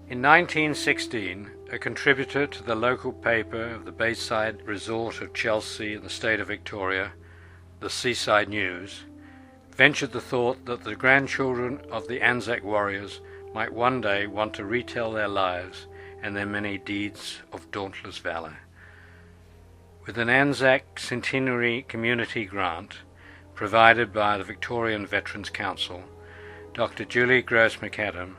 In 1916, a contributor to the local paper of the Bayside resort of Chelsea in the state of Victoria, the Seaside News, ventured the thought that the grandchildren of the Anzac warriors might one day want to retell their lives and their many deeds of dauntless valour. With an Anzac Centenary Community Grant provided by the Victorian Veterans Council, Dr. Julie Gross McAdam,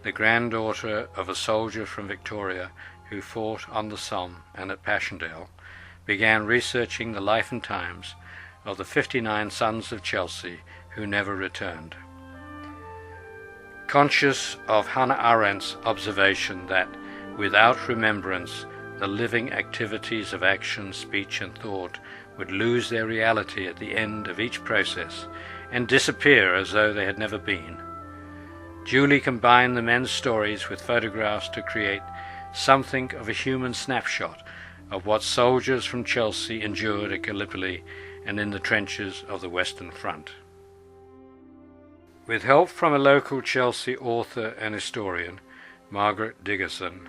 the granddaughter of a soldier from Victoria who fought on the Somme and at Passchendaele, began researching the life and times of the 59 sons of Chelsea who never returned. Conscious of Hannah Arendt's observation that without remembrance the living activities of action, speech and thought would lose their reality at the end of each process and disappear as though they had never been, Julie combined the men's stories with photographs to create something of a human snapshot of what soldiers from Chelsea endured at Gallipoli and in the trenches of the Western Front. With help from a local Chelsea author and historian, Margaret Diggerson,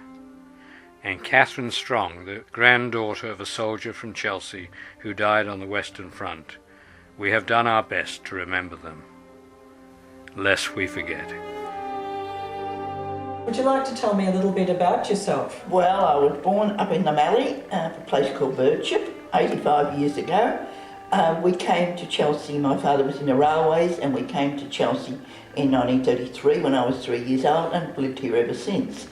and Catherine Strong, the granddaughter of a soldier from Chelsea who died on the Western Front, we have done our best to remember them, lest we forget. Would you like to tell me a little bit about yourself? Well, I was born up in the Mallee, a place called Birchip, 85 years ago. We came to Chelsea, my father was in the railways, and we came to Chelsea in 1933 when I was 3 years old and lived here ever since.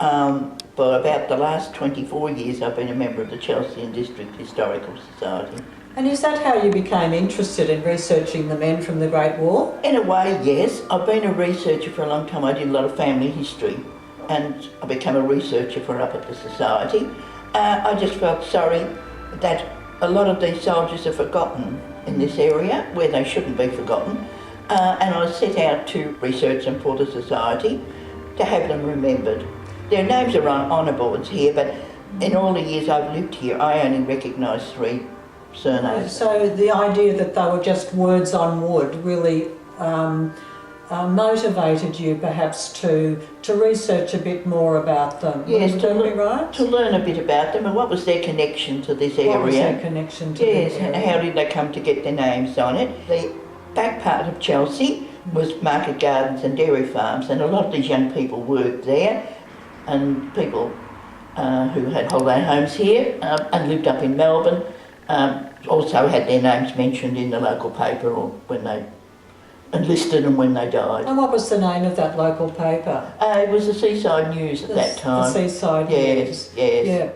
For about the last 24 years I've been a member of the Chelsea and District Historical Society. And is that how you became interested in researching the men from the Great War? In a way, yes. I've been a researcher for a long time. I did a lot of family history and I became a researcher for up at the Society. I just felt sorry that a lot of these soldiers are forgotten in this area where they shouldn't be forgotten. And I set out to research them for the Society to have them remembered. Their names are on honour boards here, but in all the years I've lived here, I only recognise 3 surnames. So the idea that they were just words on wood really motivated you perhaps to research a bit more about them. Yes, would that be right? To learn a bit about them and what was their connection to this area. What was their connection to yes, this area? and how did they come to get their names on it. The back part of Chelsea was market gardens and dairy farms, and a lot of these young people worked there, and people who had holiday homes here and lived up in Melbourne also had their names mentioned in the local paper or when they enlisted and when they died. And what was the name of that local paper? It was the Seaside News at that time. The Seaside News. Yes. Yeah.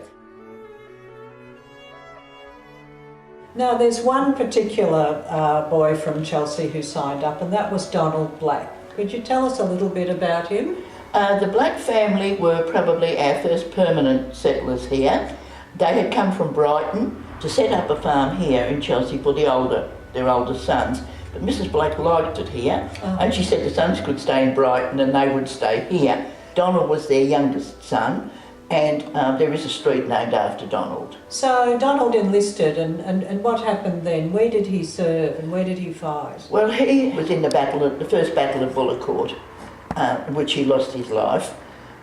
Now there's one particular boy from Chelsea who signed up, and that was Donald Black. Could you tell us a little bit about him? The Black family were probably our first permanent settlers here. They had come from Brighton to set up a farm here in Chelsea for their older sons. But Mrs. Black liked it here, and she said the sons could stay in Brighton and they would stay here. Donald was their youngest son, and there is a street named after Donald. So Donald enlisted, and what happened then? Where did he serve and where did he fight? Well, he was in the first battle of Bullecourt, in which he lost his life.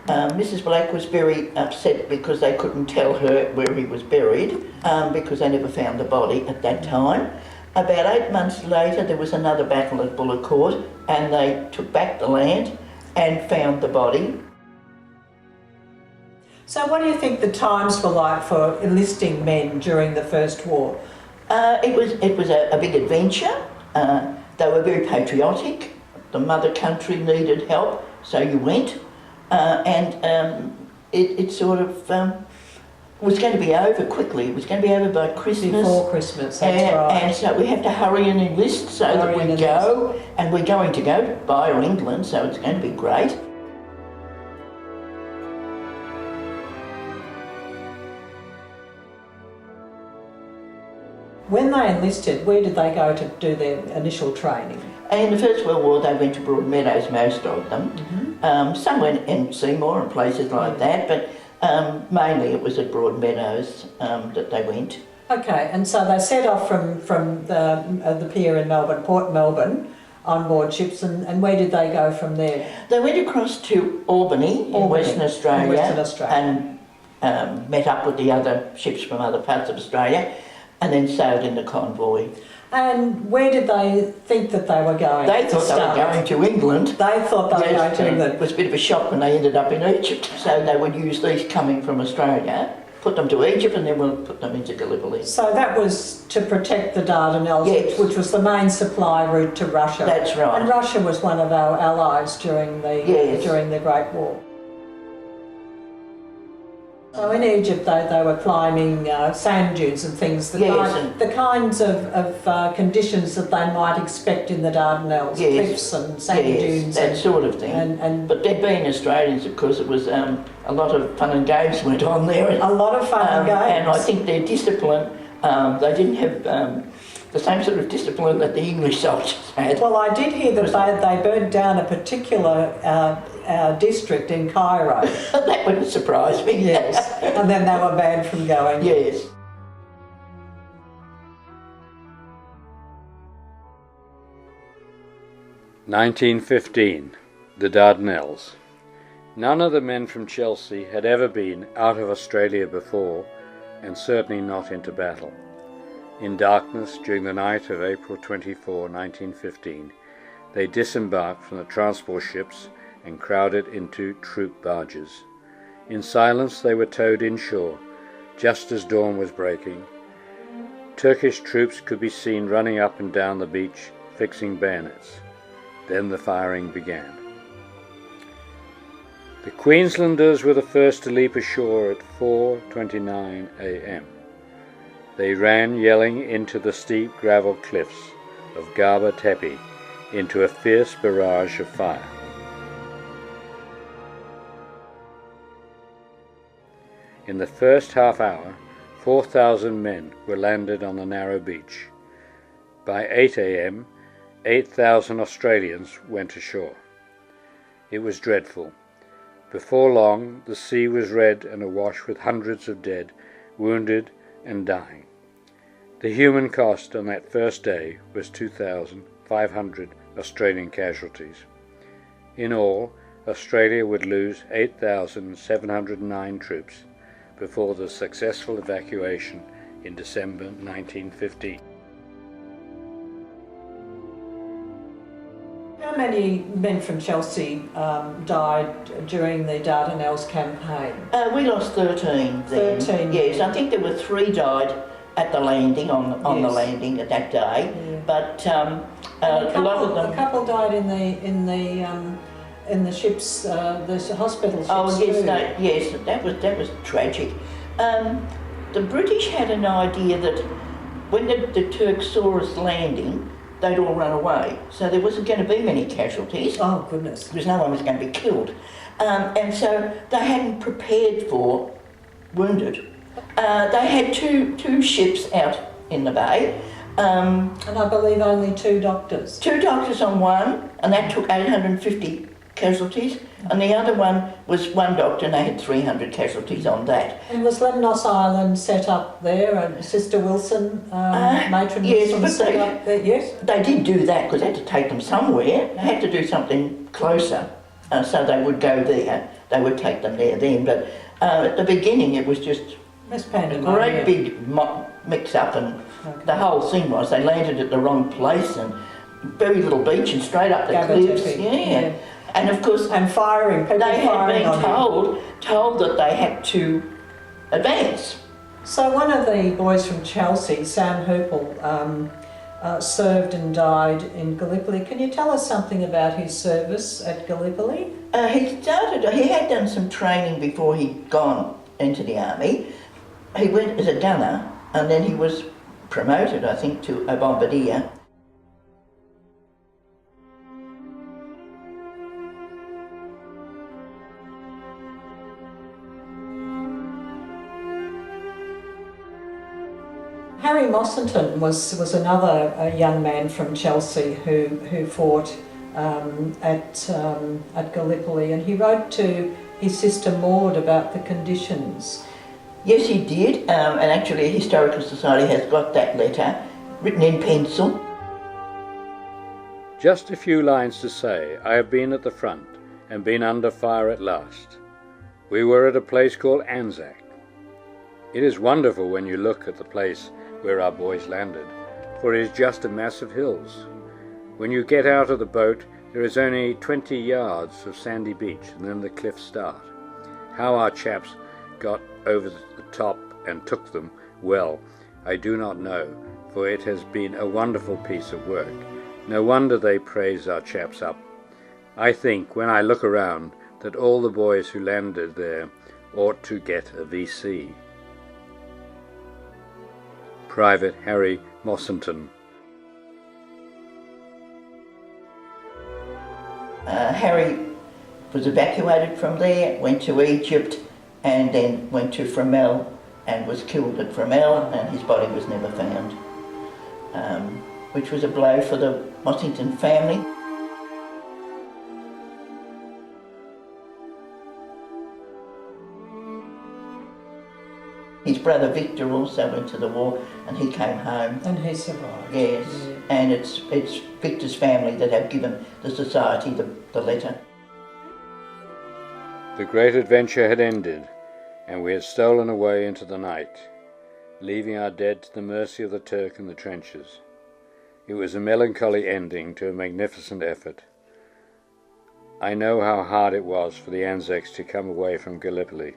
Mrs. Black was very upset because they couldn't tell her where he was buried because they never found the body at that time. About 8 months later there was another battle at Bullecourt and they took back the land and found the body. So what do you think the times were like for enlisting men during the First War? It was a big adventure. They were very patriotic. The mother country needed help, so you went. It sort of was going to be over quickly. It was going to be over by Christmas. Before Christmas, that's right. And so we have to hurry and enlist so that we go. And we're going to go via England, so it's going to be great. When they enlisted, where did they go to do their initial training? In the First World War, they went to Broadmeadows, most of them. Mm-hmm. Some went in Seymour and places like that, but mainly it was at Broadmeadows that they went. Okay, and so they set off from the pier in Melbourne, Port Melbourne, on board ships, and where did they go from there? They went across to Albany in Western Australia, and met up with the other ships from other parts of Australia, and then sailed in the convoy. And where did they think that they were going? They thought they were going to England. They thought they were going to England. It was a bit of a shock when they ended up in Egypt. So they would use these coming from Australia, put them to Egypt, and then we'll put them into Gallipoli. So that was to protect the Dardanelles, yes, which was the main supply route to Russia. That's right. And Russia was one of our allies during the Great War. So in Egypt, they were climbing sand dunes and things, the kinds of conditions that they might expect in the Dardanelles, cliffs and sand dunes. That sort of thing. But they'd been Australians, of course. It was a lot of fun and games went on there. A lot of fun and games. And I think their discipline, they didn't have the same sort of discipline that the English soldiers had. Well, I did hear that they burnt down a particular district in Cairo. That wouldn't surprise me. Yes, and then they were banned from going. Yes. (1915) The Dardanelles. None of the men from Chelsea had ever been out of Australia before, and certainly not into battle. In darkness, during the night of April 24, 1915, they disembarked from the transport ships and crowded into troop barges. In silence they were towed inshore, just as dawn was breaking. Turkish troops could be seen running up and down the beach, fixing bayonets. Then the firing began. The Queenslanders were the first to leap ashore at 4:29 a.m. They ran yelling into the steep gravel cliffs of Gaba Tepe, into a fierce barrage of fire. In the first half hour, 4,000 men were landed on the narrow beach. By 8 a.m, 8,000 Australians went ashore. It was dreadful. Before long, the sea was red and awash with hundreds of dead, wounded and dying. The human cost on that first day was 2,500 Australian casualties. In all, Australia would lose 8,709 troops before the successful evacuation in December 1915. How many men from Chelsea died during the Dardanelles campaign? We lost 13 then. 13. Yes, I think there were 3 died at the landing, on the landing at that day, but a lot of them. A couple died in the ships, the hospital ships. Oh yes, that was tragic. The British had an idea that when the Turks saw us landing, they'd all run away, so there wasn't going to be many casualties. Oh goodness! Because no one was going to be killed, and so they hadn't prepared for wounded. They had two ships out in the bay. And I believe only 2 doctors. 2 doctors on one, and that took 850 casualties. And the other one was 1 doctor, and they had 300 casualties on that. And was Lebanos Island set up there? And Sister Wilson, Matron yes, Wilson set up there? Yes? They did do that because they had to take them somewhere. They had to do something closer, so they would go there. They would take them there then. But at the beginning, it was just a great big mix-up, and the whole thing was they landed at the wrong place and very little beach and straight up the cliffs. Yeah. And of course, and firing. They had been told that they had to advance. So one of the boys from Chelsea, Sam Hoople, served and died in Gallipoli. Can you tell us something about his service at Gallipoli? He had done some training before he'd gone into the army. He went as a gunner, and then he was promoted, I think, to a bombardier. Harry Mossington was another young man from Chelsea who fought at Gallipoli, and he wrote to his sister Maud about the conditions. Yes, he did, and actually a Historical Society has got that letter written in pencil. Just a few lines to say. I have been at the front and been under fire at last. We were at a place called Anzac. It is wonderful when you look at the place where our boys landed, for it is just a mass of hills. When you get out of the boat, there is only 20 yards of sandy beach, and then the cliffs start. How our chaps got over the top and took them, well, I do not know, for it has been a wonderful piece of work. No wonder they praise our chaps up. I think, when I look around, that all the boys who landed there ought to get a VC. Private Harry Mossington. Harry was evacuated from there, went to Egypt, and then went to Fromelles and was killed at Fromelles, and his body was never found, which was a blow for the Mossington family. His brother Victor also went to the war, and he came home. And he survived. Yes, yeah. And it's Victor's family that have given the society the letter. The great adventure had ended, and we had stolen away into the night, leaving our dead to the mercy of the Turk in the trenches. It was a melancholy ending to a magnificent effort. I know how hard it was for the Anzacs to come away from Gallipoli.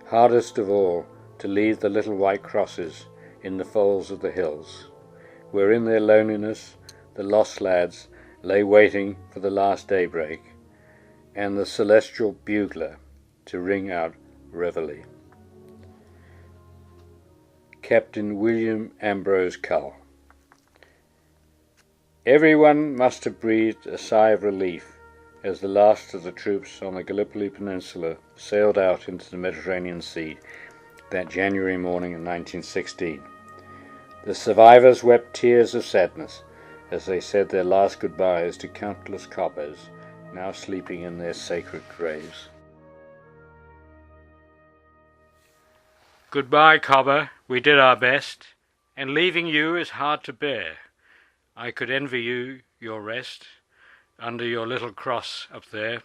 Hardest of all, to leave the little white crosses in the folds of the hills, where in their loneliness the lost lads lay waiting for the last daybreak, and the celestial bugler to ring out reveille. Captain William Ambrose Cull. Everyone must have breathed a sigh of relief as the last of the troops on the Gallipoli Peninsula sailed out into the Mediterranean Sea that January morning in 1916. The survivors wept tears of sadness as they said their last goodbyes to countless cobbers now sleeping in their sacred graves. Goodbye, cobber, we did our best, and leaving you is hard to bear. I could envy you your rest under your little cross up there.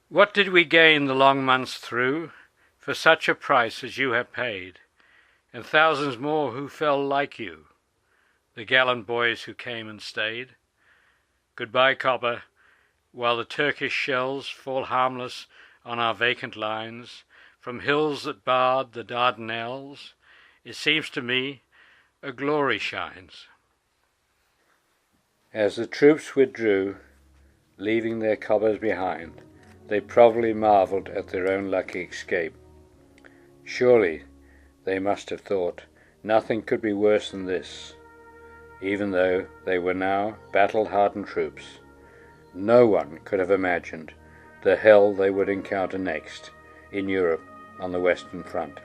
What did we gain the long months through for such a price as you have paid, and thousands more who fell like you, the gallant boys who came and stayed? Goodbye, cobber, while the Turkish shells fall harmless on our vacant lines, from hills that barred the Dardanelles, it seems to me a glory shines. As the troops withdrew, leaving their cobbers behind, they probably marvelled at their own lucky escape. Surely, they must have thought, nothing could be worse than this. Even though they were now battle-hardened troops, no one could have imagined the hell they would encounter next in Europe on the Western Front.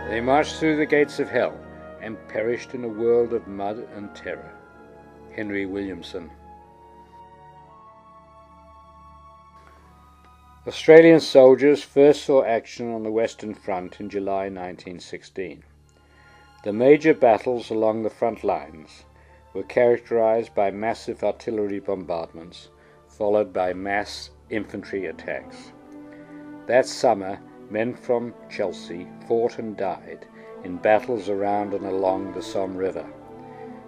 They marched through the gates of hell and perished in a world of mud and terror. Henry Williamson. Australian soldiers first saw action on the Western Front in July 1916. The major battles along the front lines were characterized by massive artillery bombardments, followed by mass infantry attacks. That summer, men from Chelsea fought and died in battles around and along the Somme River.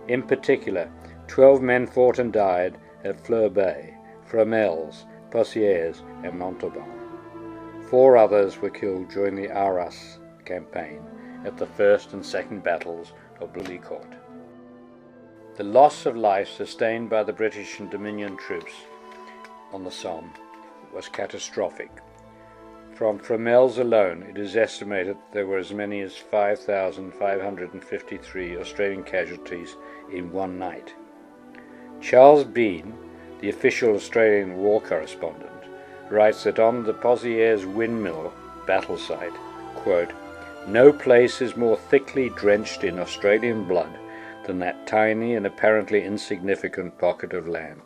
In particular, 12 men fought and died at Fleur Bay, Fromelles, Poitiers and Montauban. 4 others were killed during the Arras campaign at the first and second battles of Bullecourt. The loss of life sustained by the British and Dominion troops on the Somme was catastrophic. From Fromelles alone, it is estimated there were as many as 5,553 Australian casualties in one night. Charles Bean, the official Australian war correspondent, writes that on the Poitiers windmill battle site, quote, "No place is more thickly drenched in Australian blood than that tiny and apparently insignificant pocket of land."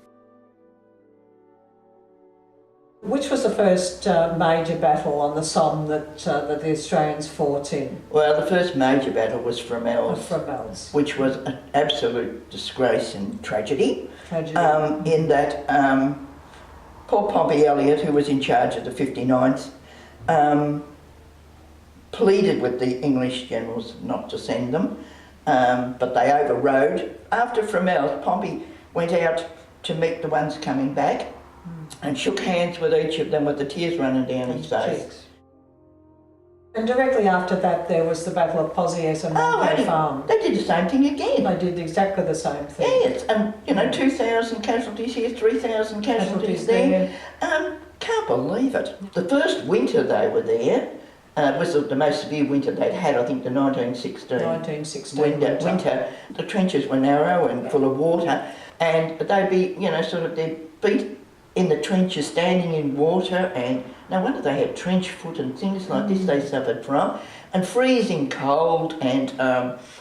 Which was the first major battle on the Somme that the Australians fought in? Well, the first major battle was Fromelles, which was an absolute disgrace and tragedy. In that poor Pompey Elliott, who was in charge of the 59th, pleaded with the English generals not to send them, but they overrode. After Fromelles, Pompey went out to meet the ones coming back and shook hands with each of them with the tears running down his face. And directly after that there was the Battle of Poitiers and Montauban. They did the same thing again. They did exactly the same thing. Yes, and 2,000 casualties here, 3,000 casualties there. Can't believe it. The first winter they were there was the most severe winter they'd had, I think the 1916 winter. The trenches were narrow and full of water, and they'd be, they'd beat in the trenches, standing in water, and no wonder they had trench foot and things like this they suffered from, and freezing cold and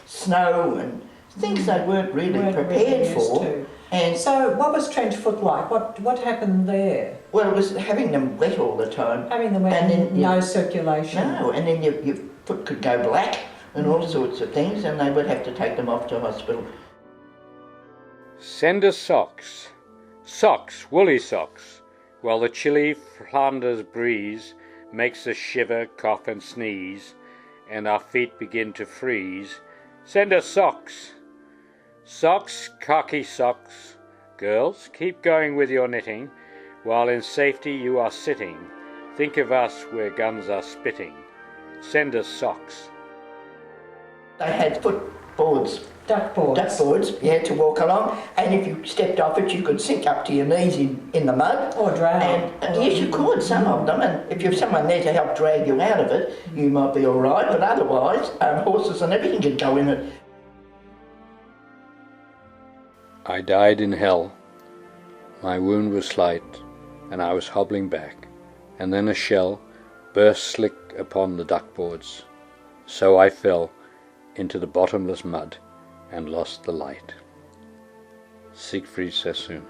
snow and things they weren't really prepared for. And so what was trench foot like? What happened there? Well, it was having them wet all the time. Having them wet and no circulation. No, and then your foot could go black and all sorts of things, and they would have to take them off to hospital. Send us socks. Socks, woolly socks, while the chilly Flanders breeze makes us shiver, cough and sneeze, and our feet begin to freeze. Send us socks. Socks, khaki socks. Girls, keep going with your knitting, while in safety you are sitting. Think of us where guns are spitting. Send us socks. They had footboards. Duckboards, yeah, to walk along, and if you stepped off it you could sink up to your knees in the mud. Or drown. And yes, you could, some of them, and if you have someone there to help drag you out of it, you might be all right, but otherwise, horses and everything could go in it. I died in hell. My wound was slight, and I was hobbling back, and then a shell burst slick upon the duckboards. So I fell into the bottomless mud and lost the light. Siegfried Sassoon.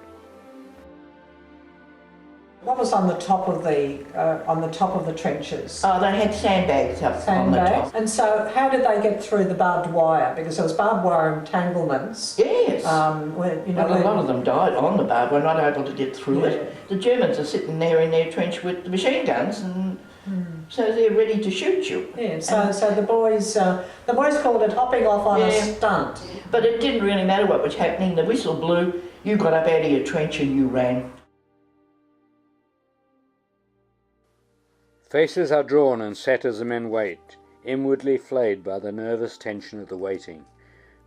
What was on the top of the trenches? Oh, they had sandbags up on the top. And so how did they get through the barbed wire? Because there was barbed wire entanglements. Yes. A lot of them died on the barbed wire, not able to get through it. The Germans are sitting there in their trench with the machine guns, and so they're ready to shoot you. Yeah. So the boys called it hopping off on a stunt. But it didn't really matter what was happening. The whistle blew. You got up out of your trench and you ran. Faces are drawn and set as the men wait, inwardly flayed by the nervous tension of the waiting.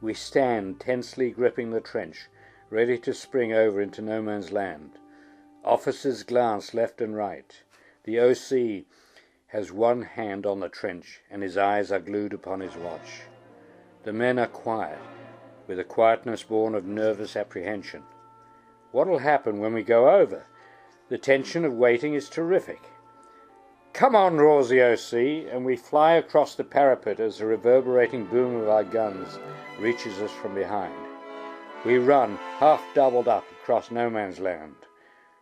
We stand tensely gripping the trench, ready to spring over into no man's land. Officers glance left and right. The OC has one hand on the trench, and his eyes are glued upon his watch. The men are quiet, with a quietness born of nervous apprehension. What will happen when we go over? The tension of waiting is terrific. "Come on," roars the OC, and we fly across the parapet as the reverberating boom of our guns reaches us from behind. We run, half doubled up, across no man's land.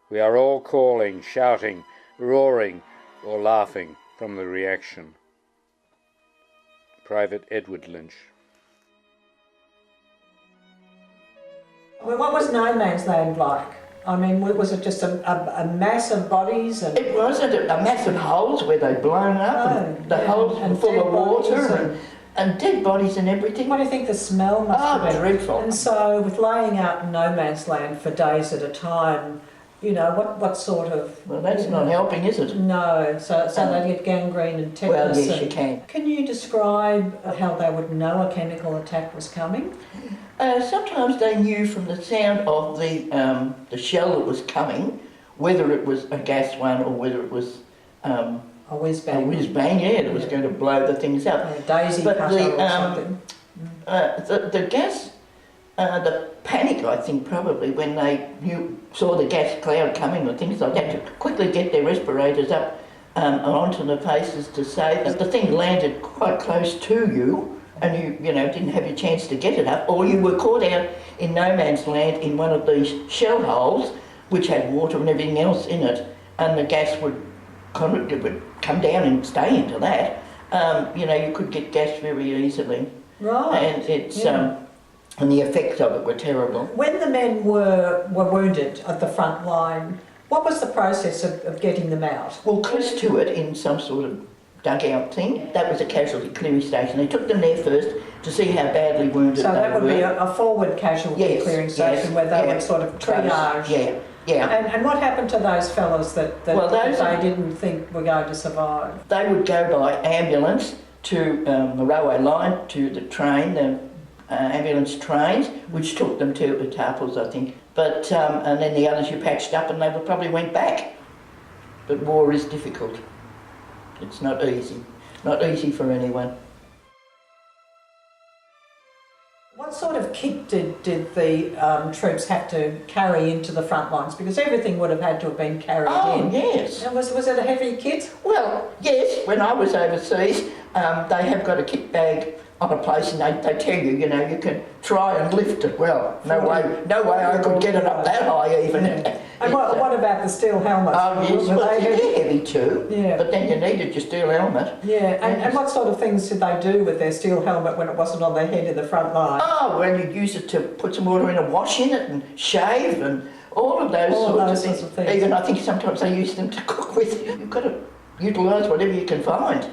We are all calling, shouting, roaring, or laughing from the reaction. Private Edward Lynch. Well, what was no man's land like? I mean, was it just a mass of bodies? And it wasn't a mass of holes where they'd blown up, and the holes were full of water, And dead bodies and everything. What do you think the smell must have been? Dreadful. And so, with laying out in no man's land for days at a time, you know, what sort of... Well, that's not helping, is it? No, so they get gangrene and tetanus. Well, yes, you can. Can you describe how they would know a chemical attack was coming? Sometimes they knew from the sound of the shell that was coming, whether it was a gas one or whether it was a whiz bang. A whiz bang, yeah, that was going to blow the things up. A daisy cutter or something. The gas, the panic, I think, probably, when they saw the gas cloud coming or things like that, to quickly get their respirators up onto the faces to say that the thing landed quite close to you and you know, didn't have a chance to get it up, or you were caught out in no man's land in one of these shell holes which had water and everything else in it, and the gas would come down and stay into that. You know, you could get gas very easily. Right. And it's and the effects of it were terrible. When the men were wounded at the front line, what was the process of getting them out? Well, close to it, in some sort of dugout thing. That was a casualty clearing station. They took them there first to see how badly wounded they were. So that would be a forward casualty clearing station where they would sort of triage. Yeah. Yeah. And what happened to those fellows that they didn't think were going to survive? They would go by ambulance to the railway line, to the train, the ambulance trains, which took them to Etaples, I think. But and then the others you patched up and they probably went back. But war is difficult. It's not easy. Not easy for anyone. What sort of kit did the troops have to carry into the front lines? Because everything would have had to have been carried in. Oh, yes. And was it a heavy kit? Well, yes. When I was overseas, they have got a kit bag on a place and they tell you, you know, you can try and lift it. Well, no way I could get it up that high even. Yeah. And what about the steel helmets? Oh, yes, well, they're heavy too, but then you needed your steel helmet. Yeah, and what sort of things did they do with their steel helmet when it wasn't on their head in the front line? Oh, well, you'd use it to put some water in and wash in it and shave and all of those sorts of things. Even I think sometimes they use them to cook with. You've got to utilise whatever you can find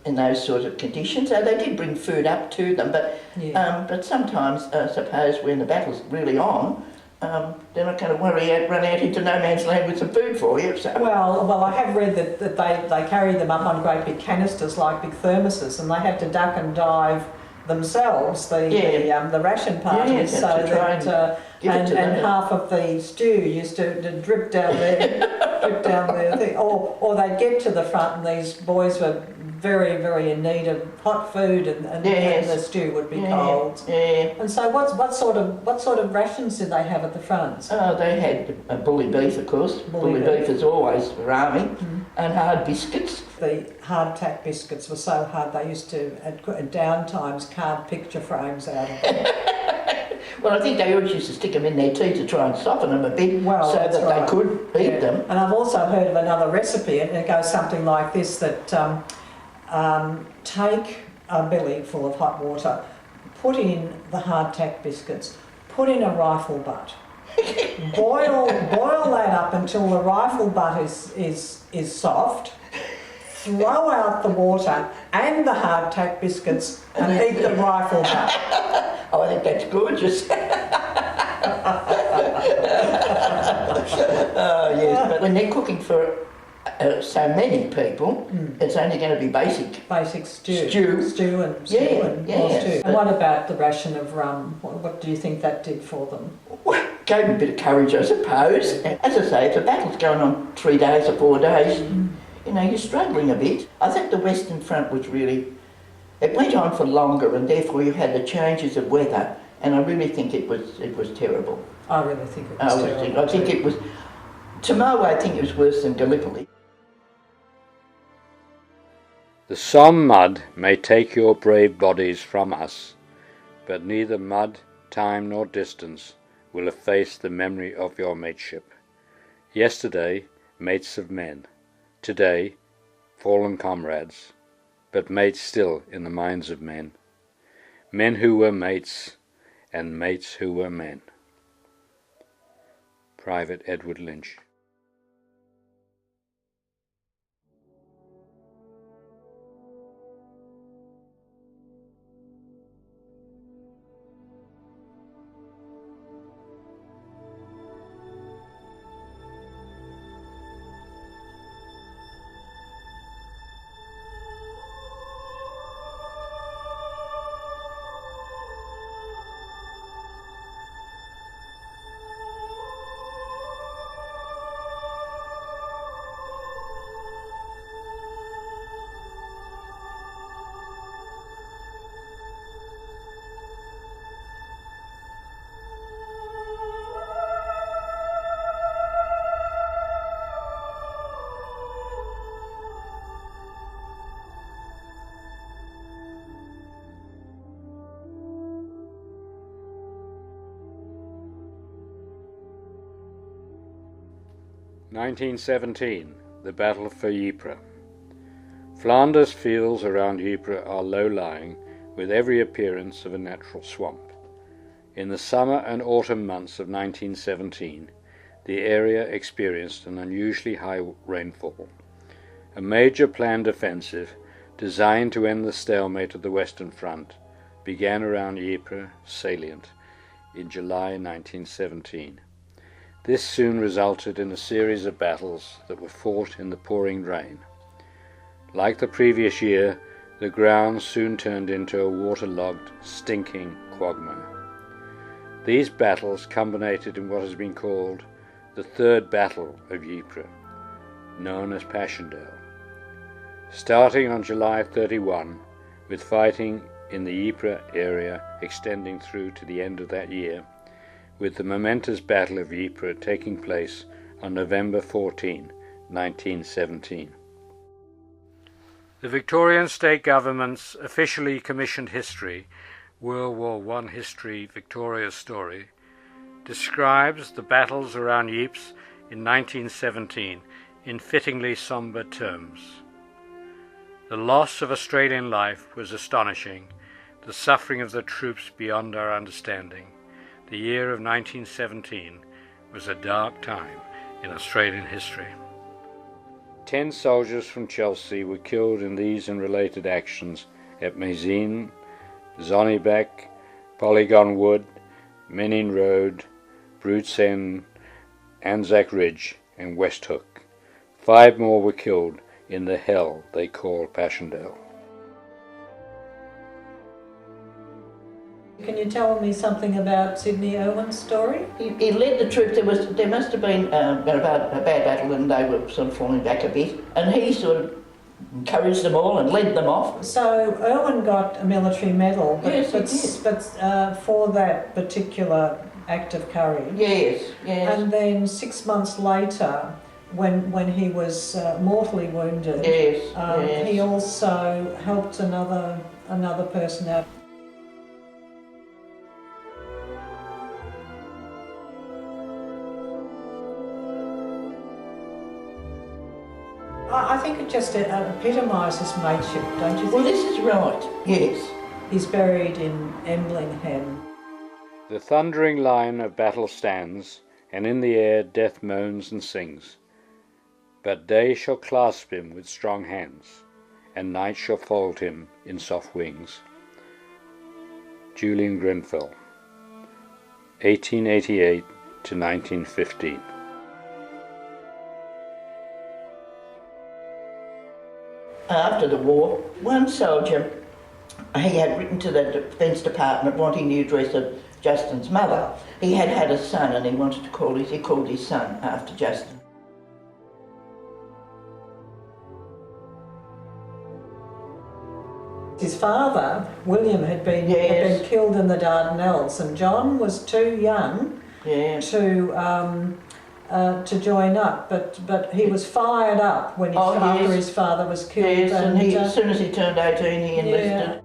in those sort of conditions. So they did bring food up to them, but sometimes, I suppose, when the battle's really on, they're not going to run out into no man's land with some food for you. So. Well, I have read that they carried them up on great big canisters like big thermoses, and they had to duck and dive themselves, the ration parties, so that and half of the stew used to drip down their thing, or they'd get to the front and these boys were very, very in need of hot food, and the stew would be cold. Yeah. And so, what sort of rations did they have at the front? Oh, they had bully beef, of course. Bully beef is always for army, and hard biscuits. The hardtack biscuits were so hard they used to, at down times, carve picture frames out of them. Well, I think they always used to stick them in their tea to try and soften them a bit, so that they could eat them. And I've also heard of another recipe, and it goes something like this: that take a belly full of hot water, put in the hardtack biscuits, put in a rifle butt, boil that up until the rifle butt is soft. Throw out the water and the hardtack biscuits and eat the rifle butt. Oh, I think that's gorgeous. Oh, yes, but when they're cooking for so many people, it's only going to be basic stew and stew. And what about the ration of rum? What do you think that did for them? Well, gave them a bit of courage, I suppose. As I say, if the battle's going on 3 days or 4 days, you know, you're struggling a bit. I think the Western Front was really, it went on for longer, and therefore you had the changes of weather, and I really think it was terrible. I really think it was terrible. I think it was, tomorrow I think it was worse than Gallipoli. The Somme mud may take your brave bodies from us, but neither mud, time nor distance will efface the memory of your mateship. Yesterday, mates of men. Today, fallen comrades, but mates still in the minds of men. Men who were mates, and mates who were men. Private Edward Lynch. 1917, the Battle for Ypres. Flanders fields around Ypres are low-lying, with every appearance of a natural swamp. In the summer and autumn months of 1917, the area experienced an unusually high rainfall. A major planned offensive, designed to end the stalemate of the Western Front, began around Ypres salient in July 1917. This soon resulted in a series of battles that were fought in the pouring rain. Like the previous year, the ground soon turned into a waterlogged, stinking quagmire. These battles culminated in what has been called the Third Battle of Ypres, known as Passchendaele. Starting on July 31, with fighting in the Ypres area extending through to the end of that year, with the momentous Battle of Ypres taking place on November 14, 1917. The Victorian state government's officially commissioned history, World War I History Victoria's Story, describes the battles around Ypres in 1917 in fittingly sombre terms. The loss of Australian life was astonishing, the suffering of the troops beyond our understanding. The year of 1917 was a dark time in Australian history. 10 soldiers from Chelsea were killed in these and related actions at Mézine, Zonnebeke, Polygon Wood, Menin Road, Brutes End, Anzac Ridge and West Hook. 5 more were killed in the hell they call Passchendaele. Can you tell me something about Sydney Irwin's story? He led the troops. There must have been a bad battle and they were sort of falling back a bit, and he sort of encouraged them all and led them off. So Irwin got a military medal, but, Yes, but for that particular act of courage. Yes. And then 6 months later, when he was mortally wounded, Yes. he also helped another person out. I think it just epitomises mateship, don't you think? Well, this is right, yes. He's buried in Emblingham. The thundering line of battle stands, and in the air death moans and sings. But day shall clasp him with strong hands, and night shall fold him in soft wings. Julian Grenfell, 1888 to 1915. After the war, one soldier, he had written to the Defence Department wanting the address of Justin's mother. He had had a son and he wanted to call he called his son after Justin. His father, William, had been killed in the Dardanelles, and John was too young to join up, but he was fired up when after his father was killed. Yes, and as soon as he turned 18, he enlisted. Yeah.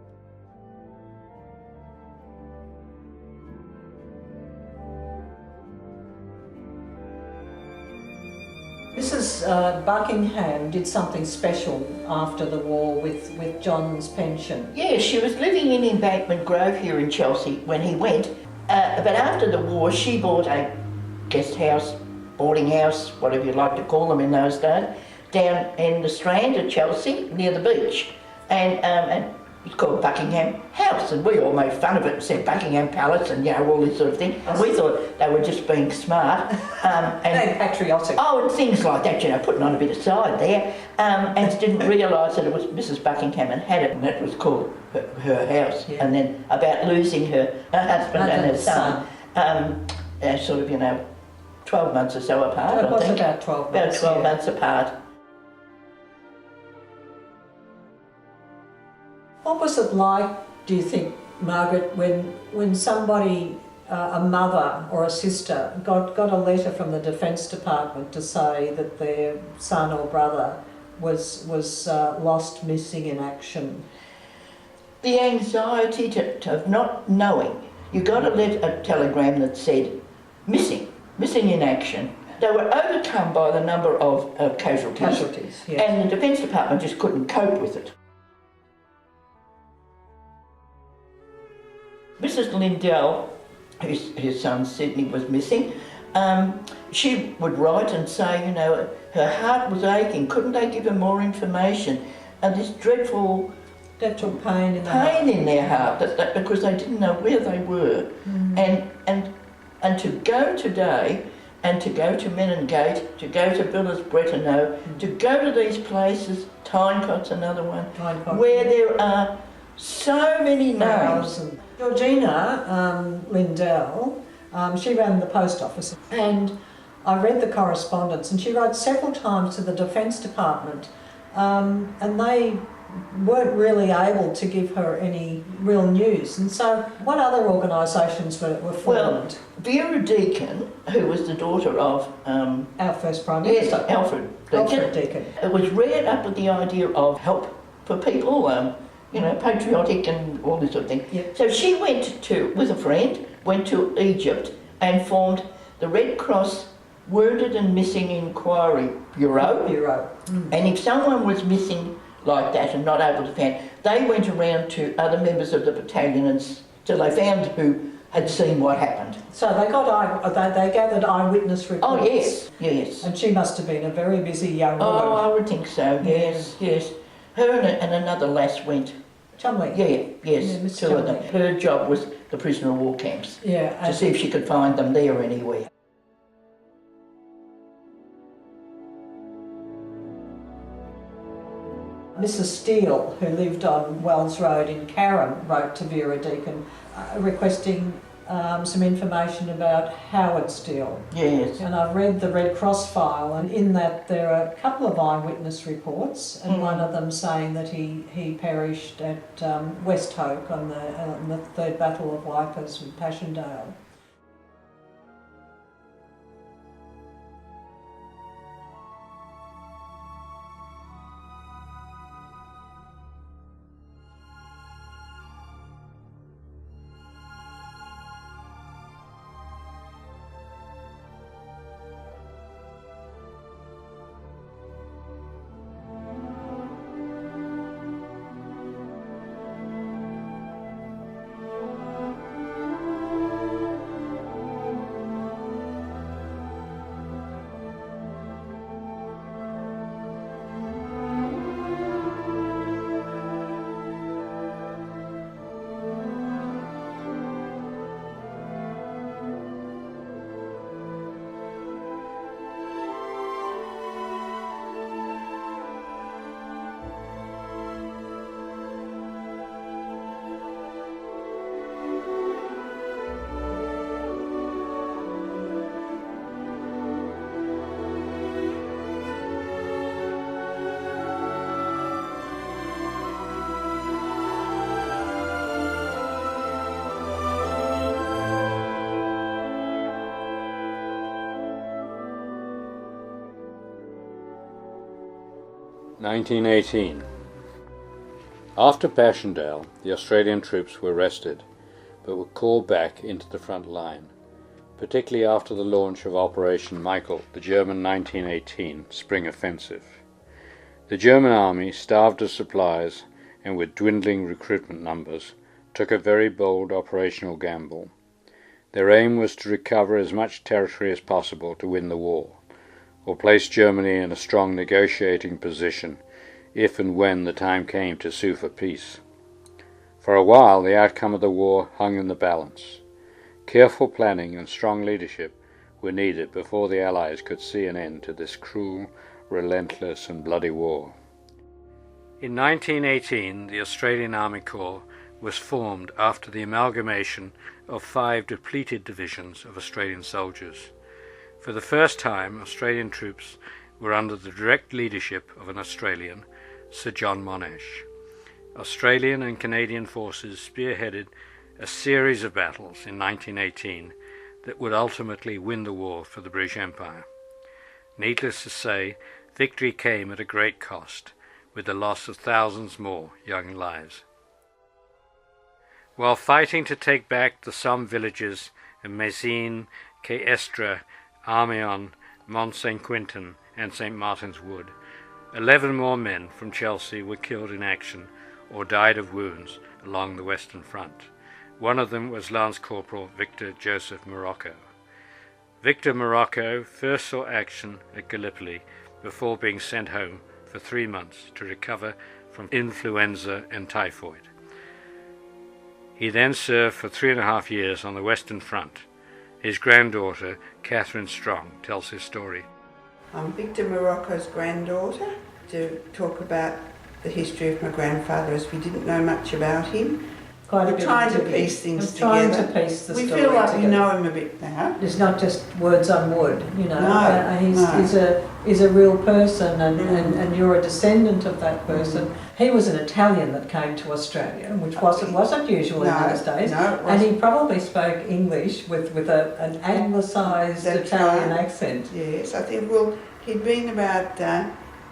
Mrs. Buckingham did something special after the war with John's pension. Yes, she was living in Embankment Grove here in Chelsea when he went, but after the war she bought a guest house, boarding house, whatever you like to call them in those days, down in the Strand at Chelsea near the beach, and it's called Buckingham House, and we all made fun of it and said Buckingham Palace and all this sort of thing. And we thought they were just being smart and patriotic. Oh, and things like that, putting on a bit of side there, and didn't realise that it was Mrs. Buckingham and had it, and that was called her house. Yeah. And then about losing her husband and her son, sort of 12 months or so apart. It was about 12 months. About 12 months apart. What was it like, do you think, Margaret, when somebody, a mother or a sister, got a letter from the Defence Department to say that their son or brother was lost, missing in action? The anxiety of not knowing. You got a telegram that said missing in action, they were overcome by the number of casualties, yes. And the Defence Department just couldn't cope with it. Mrs. Lindell, whose son Sydney was missing, she would write and say, you know, her heart was aching, couldn't they give her more information? And this dreadful pain in their heart, because they didn't know where they were. And to go today, and to go to Meningate, to go to Villers-Brettoneux, to go to these places, Tynecott's another one, where there are so many names. Georgina Lindell, she ran the post office, and I read the correspondence, and she wrote several times to the Defence Department, and they weren't really able to give her any real news. And so what other organisations were formed? Well, Vera Deakin, who was the daughter of our first Prime Minister. Yes, Alfred Deakin. It was reared up with the idea of help for people, you know, patriotic and all this sort of thing. Yep. So she went to, with a friend, went to Egypt and formed the Red Cross Wounded and Missing Inquiry Bureau. And if someone was missing like that and not able to find, they went around to other members of the battalion until they found who had seen what happened. So they gathered eyewitness reports. Oh yes. And she must have been a very busy young woman. Oh, I would think so. Yes. Her and another lass went. Chumley. Yes, two of them. Her job was the prisoner of war camps. Yeah. To see if she could find them there anywhere. Mrs. Steele, who lived on Wells Road in Carrum, wrote to Vera Deakin requesting some information about Howard Steele. Yes. And I've read the Red Cross file, and in that there are a couple of eyewitness reports, and one of them saying that he perished at West Hoke on the Third Battle of Wipers with Passchendaele. (1918) After Passchendaele, the Australian troops were rested, but were called back into the front line, particularly after the launch of Operation Michael, the German 1918 spring offensive. The German army, starved of supplies and with dwindling recruitment numbers, took a very bold operational gamble. Their aim was to recover as much territory as possible to win the war, or place Germany in a strong negotiating position if and when the time came to sue for peace. For a while the outcome of the war hung in the balance. Careful planning and strong leadership were needed before the Allies could see an end to this cruel, relentless and bloody war. In 1918 the Australian Army Corps was formed after the amalgamation of 5 depleted divisions of Australian soldiers. For the first time, Australian troops were under the direct leadership of an Australian, Sir John Monash. Australian and Canadian forces spearheaded a series of battles in 1918 that would ultimately win the war for the British Empire. Needless to say, victory came at a great cost, with the loss of thousands more young lives. While fighting to take back the Somme villages of Messines, Caestra, Amiens, Mont St. Quentin and St. Martin's Wood. 11 more men from Chelsea were killed in action or died of wounds along the Western Front. One of them was Lance Corporal Victor Joseph Morocco. Victor Morocco first saw action at Gallipoli before being sent home for 3 months to recover from influenza and typhoid. He then served for 3.5 years on the Western Front. His granddaughter, Catherine Strong, tells his story. I'm Victor Morocco's granddaughter, to talk about the history of my grandfather, as we didn't know much about him. We're trying to piece things together. Trying to piece the we story feel like together. we know him a bit now. It's not just words on wood, you know. No, He's a real person, and you're a descendant of that person. He was an Italian that came to Australia, which wasn't usual in those days. No, and he probably spoke English with an anglicised Italian accent. Yes, I think, well, he'd been about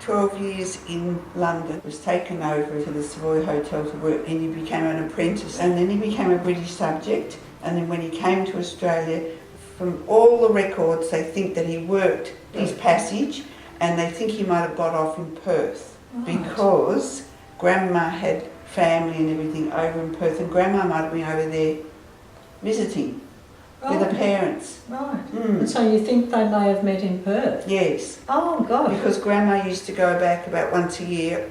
12 years in London, was taken over to the Savoy Hotel to work, and he became an apprentice, and then he became a British subject, and then when he came to Australia, from all the records they think that he worked his passage, and they think he might have got off in Perth, because Grandma had family and everything over in Perth, and Grandma might have been over there visiting with the parents. Right. And so you think they may have met in Perth? Yes. Oh, God. Because Grandma used to go back about once a year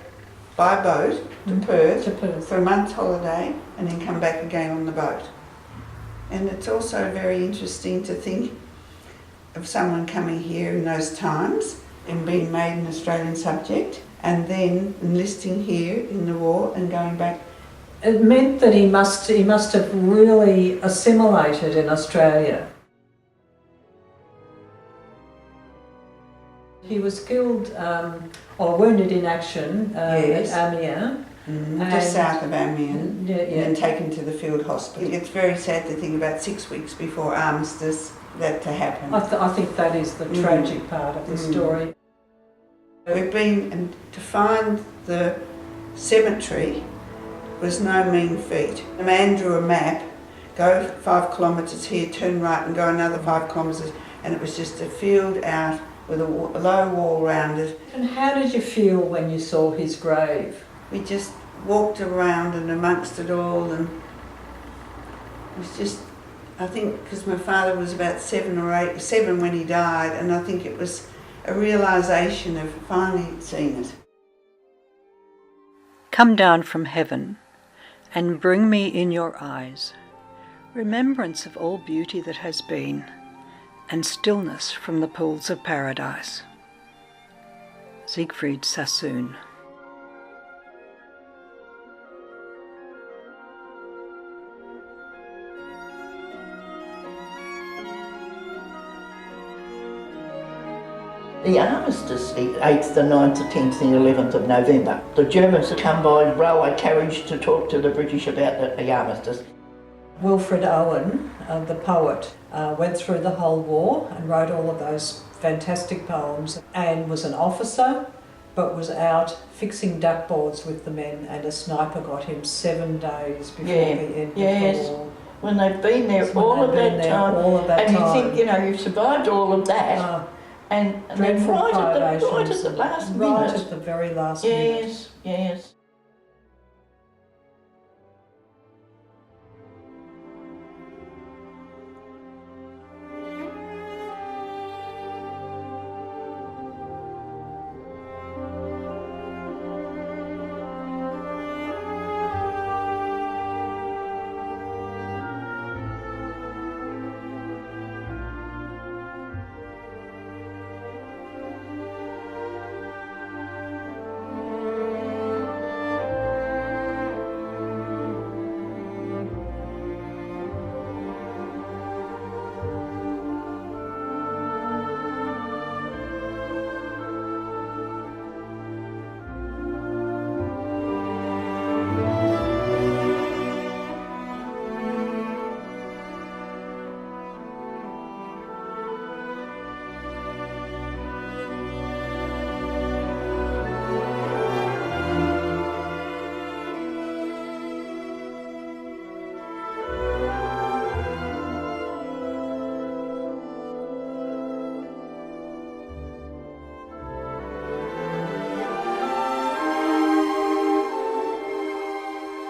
by boat to Perth for a month's holiday and then come back again on the boat. And it's also very interesting to think of someone coming here in those times and being made an Australian subject and then enlisting here in the war and going back. It meant that he must have really assimilated in Australia. He was killed or wounded in action Yes. at Amiens. Just south of Amiens, Yeah. and taken to the field hospital. It's very sad to think about 6 weeks before armistice that to happen. I think that is the tragic part of the story. We've been, and to find the cemetery was no mean feat. A man drew a map, go 5 kilometres here, turn right and go another 5 kilometres, and it was just a field out with a low wall around it. And how did you feel when you saw his grave? We just walked around and amongst it all, and it was just, I think, because my father was about 7 when he died, and I think it was a realisation of finally seeing it. Come down from heaven, and bring me in your eyes remembrance of all beauty that has been, and stillness from the pools of paradise. Siegfried Sassoon. The armistice, the 8th, the 9th, the 10th and 11th of November. The Germans had come by railway carriage to talk to the British about the armistice. Wilfred Owen, the poet, went through the whole war and wrote all of those fantastic poems, and was an officer but was out fixing duckboards with the men, and a sniper got him 7 days before the end of the war. When they've been there all of that time, and you think, you know, you've survived all of that. And then right at the last minute. Right at the very last minute. Yes.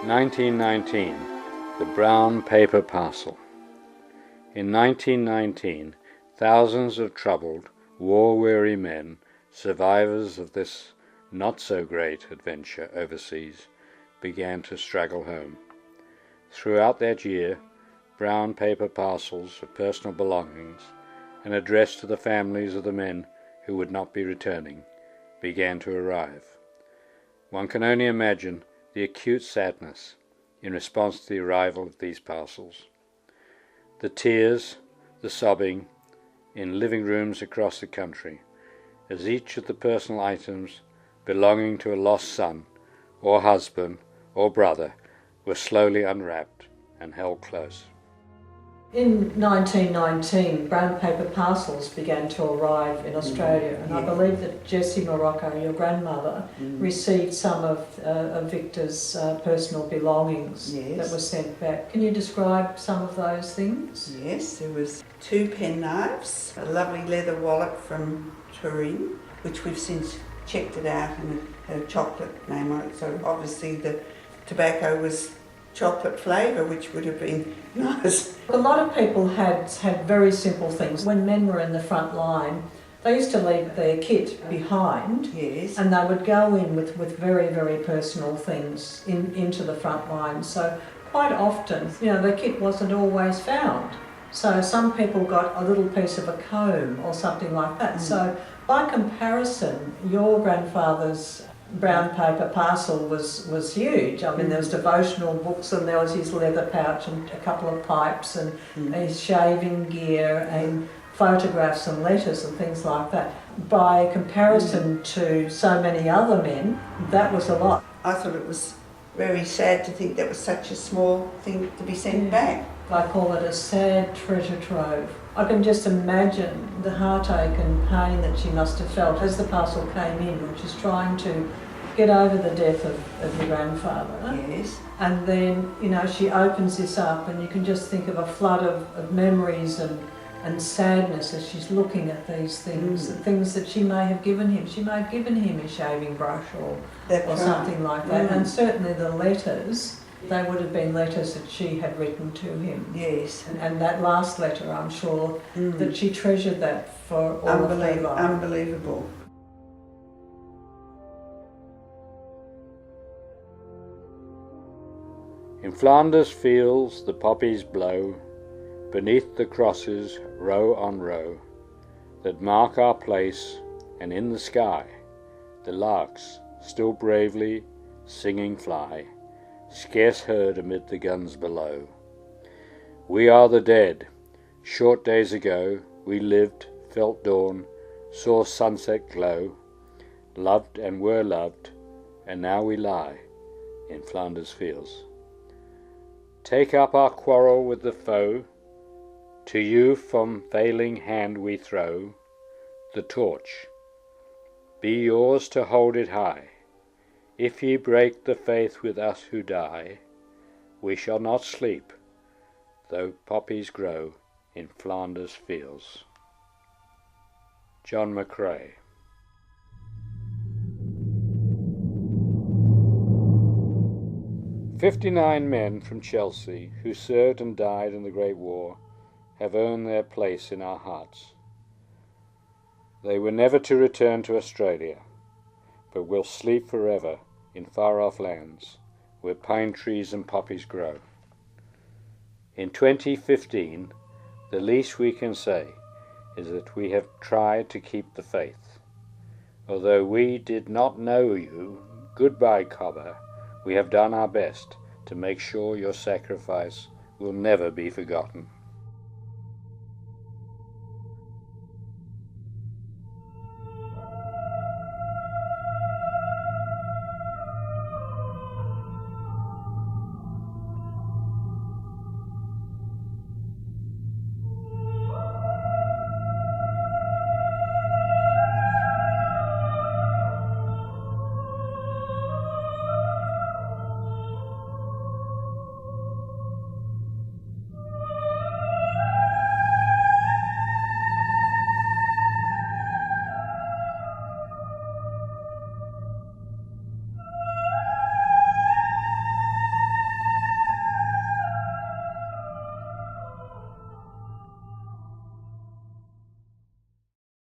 1919, the brown paper parcel. In 1919, thousands of troubled, war-weary men, survivors of this not-so-great adventure overseas, began to straggle home. Throughout that year, brown paper parcels of personal belongings, and addressed to the families of the men who would not be returning, began to arrive. One can only imagine the acute sadness in response to the arrival of these parcels. The tears, the sobbing, in living rooms across the country, as each of the personal items belonging to a lost son, or husband, or brother, were slowly unwrapped and held close. In 1919, brown paper parcels began to arrive in Australia, and I believe that Jessie Morocco, your grandmother, received some of Victor's personal belongings that were sent back. Can you describe some of those things? Yes, there was 2 penknives, a lovely leather wallet from Turin, which we've since checked it out and it had a chocolate name on it, so obviously the tobacco was chocolate flavour, which would have been nice. A lot of people had very simple things. When men were in the front line, they used to leave their kit behind, and they would go in with very, very personal things into the front line. So quite often, their kit wasn't always found. So some people got a little piece of a comb or something like that. So by comparison, your grandfather's brown paper parcel was huge. I mean, there was devotional books, and there was his leather pouch and a couple of pipes and his shaving gear and photographs and letters and things like that. By comparison to so many other men, that was a lot. I thought it was very sad to think that was such a small thing to be sent back. I call it a sad treasure trove. I can just imagine the heartache and pain that she must have felt as the parcel came in, which is trying to get over the death of your grandfather. Yes. And then, she opens this up, and you can just think of a flood of memories and sadness as she's looking at these things, the things that she may have given him. She may have given him a shaving brush or something like that. And certainly the letters, they would have been letters that she had written to him. Yes. And that last letter, I'm sure that she treasured that for all of her life. Unbelievable. In Flanders fields the poppies blow, beneath the crosses row on row, that mark our place, and in the sky the larks still bravely singing fly, scarce heard amid the guns below. We are the dead. Short days ago we lived, felt dawn, saw sunset glow, loved and were loved, and now we lie in Flanders fields. Take up our quarrel with the foe, to you from failing hand we throw the torch. Be yours to hold it high. If ye break the faith with us who die, we shall not sleep, though poppies grow in Flanders fields. John McCrae. "59 men from Chelsea who served and died in the Great War have earned their place in our hearts. They were never to return to Australia, but will sleep forever in far-off lands where pine trees and poppies grow. In 2015, the least we can say is that we have tried to keep the faith. Although we did not know you, goodbye, Cobber, we have done our best to make sure your sacrifice will never be forgotten."